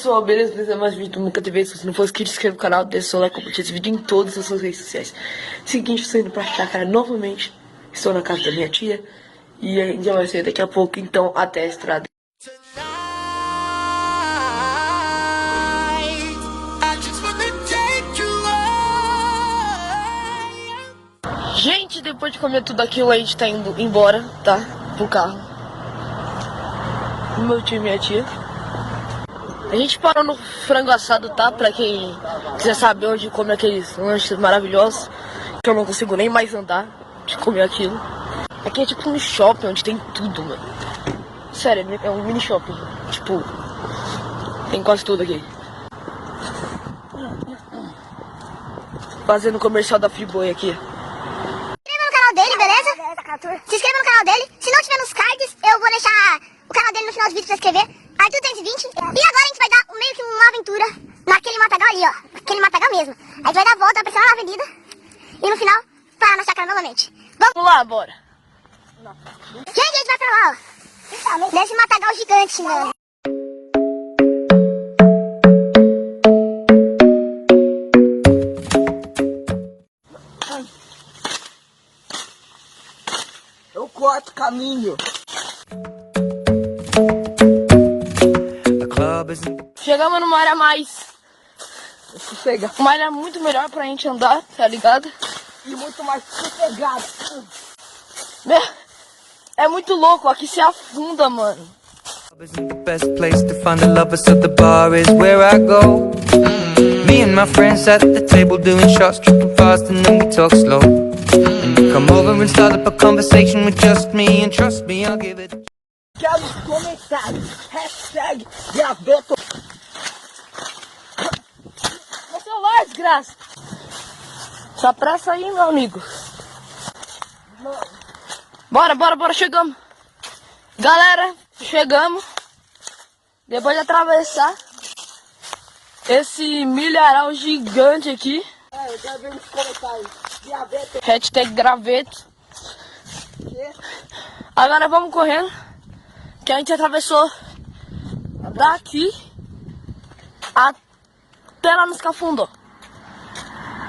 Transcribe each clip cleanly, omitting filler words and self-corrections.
pessoal, beleza? Beleza? Mais vídeo do Muca TV. Se você não for inscrito, se inscreva no canal, deixa o seu like, compartilha esse vídeo em todas as suas redes sociais. Seguinte, estou indo pra chácara novamente. Estou na casa da minha tia. E a gente já vai sair daqui a pouco, então até a estrada. Gente, depois de comer tudo aquilo, a gente tá indo embora, tá? Pro carro. Meu tio e minha tia. A gente parou no frango assado, tá? Pra quem quiser saber onde come aqueles lanches maravilhosos, que eu não consigo nem mais andar de comer aquilo. Aqui é tipo um shopping onde tem tudo, mano. Sério, é um mini shopping. Tipo, tem quase tudo aqui. Fazendo comercial da Friboi aqui. Se inscreva no canal dele, beleza? Se inscreva no canal dele. Se não tiver nos cards, eu vou deixar o canal dele no final do vídeo pra inscrever. Arthur 320. E agora a gente vai dar meio que uma aventura naquele matagal ali, ó. Aquele matagal mesmo. A gente vai dar a volta, vai passar na avenida. E no final, parar na chácara novamente. Vamos lá, bora. Gente, a gente vai pra lá, ó. Nesse matagal gigante, mano. Eu corto o caminho. Chegamos numa área mais sossegada. Uma área muito melhor pra gente andar, tá ligado? E muito mais sossegada. É muito louco, aqui se afunda, mano. Isn't the best place to find the lovers, so the bar is where I go. Me and my friends at the table doing shots, tripping fast and then we talk slow. And you come over and start up a conversation with just me, and trust me, I'll give it. Quero os comentários, hashtag graveto. Meu celular, desgraça. Só pressa aí, meu amigo. Bora, chegamos. Galera, chegamos. Depois de atravessar esse milharal gigante aqui. Eu quero ver nos comentários. Graveto. Hashtag graveto. Agora vamos correndo. Que a gente atravessou daqui até lá nos Cafundó.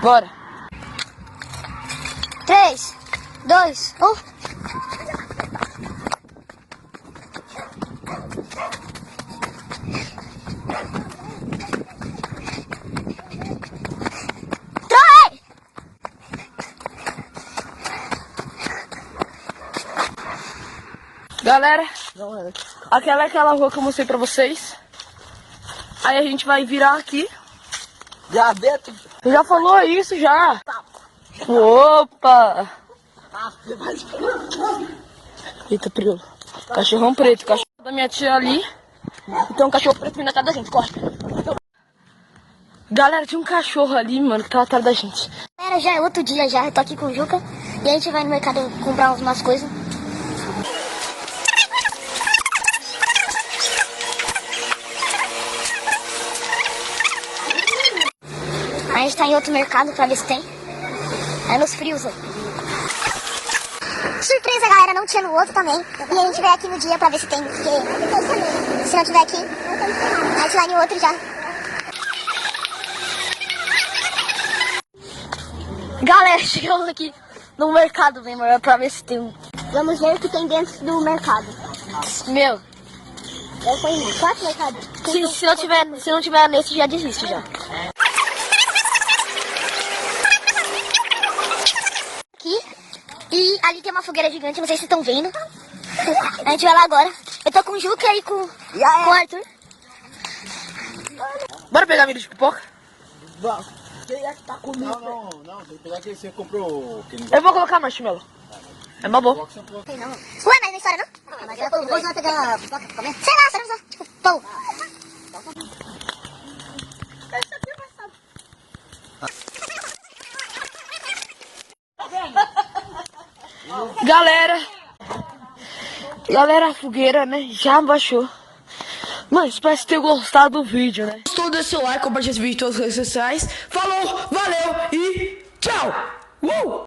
Bora. 3, 2, 1. Galera, aquela é aquela rua que eu mostrei pra vocês. Aí a gente vai virar aqui. Graveto. Tu já falou isso já. Opa! Eita, perigo. Cachorrão preto, cachorro da minha tia ali. E tem um cachorro preto vindo atrás da gente, corre. Galera, tinha um cachorro ali, mano, que tava atrás da gente. Galera, já é outro dia já, eu tô aqui com o Juca. E a gente vai no mercado comprar umas coisas. A gente tá em outro mercado pra ver se tem. É nos frios, ó. Surpresa, galera, não tinha no outro também. E a gente veio aqui no dia pra ver se tem. Porque se não tiver aqui, a gente vai no outro já. Galera, chegamos aqui no mercado bem maior pra ver se tem um. Vamos ver o que tem dentro do mercado. Meu, Eu fui em 4 mercados. se não tiver nesse, já desiste já. Aqui. E ali tem uma fogueira gigante, não sei se vocês estão vendo. A gente vai lá agora. Eu tô com o Juca e com o Arthur. Bora pegar milho de pipoca? Vamos. Quem é que tá comigo? Não, tem que pegar aquele que você comprou. Eu vou colocar marshmallow. É uma boa. Sei não. Ué, mas na história não? Mas eu vou lá pegar pipoca pra comer. Sei lá, será tipo pão. Galera, a fogueira, né, já baixou. Mano, espero ter gostado do vídeo, né? Se gostou, deixa seu like, compartilha esse vídeo em todas as redes sociais. Falou, valeu e tchau!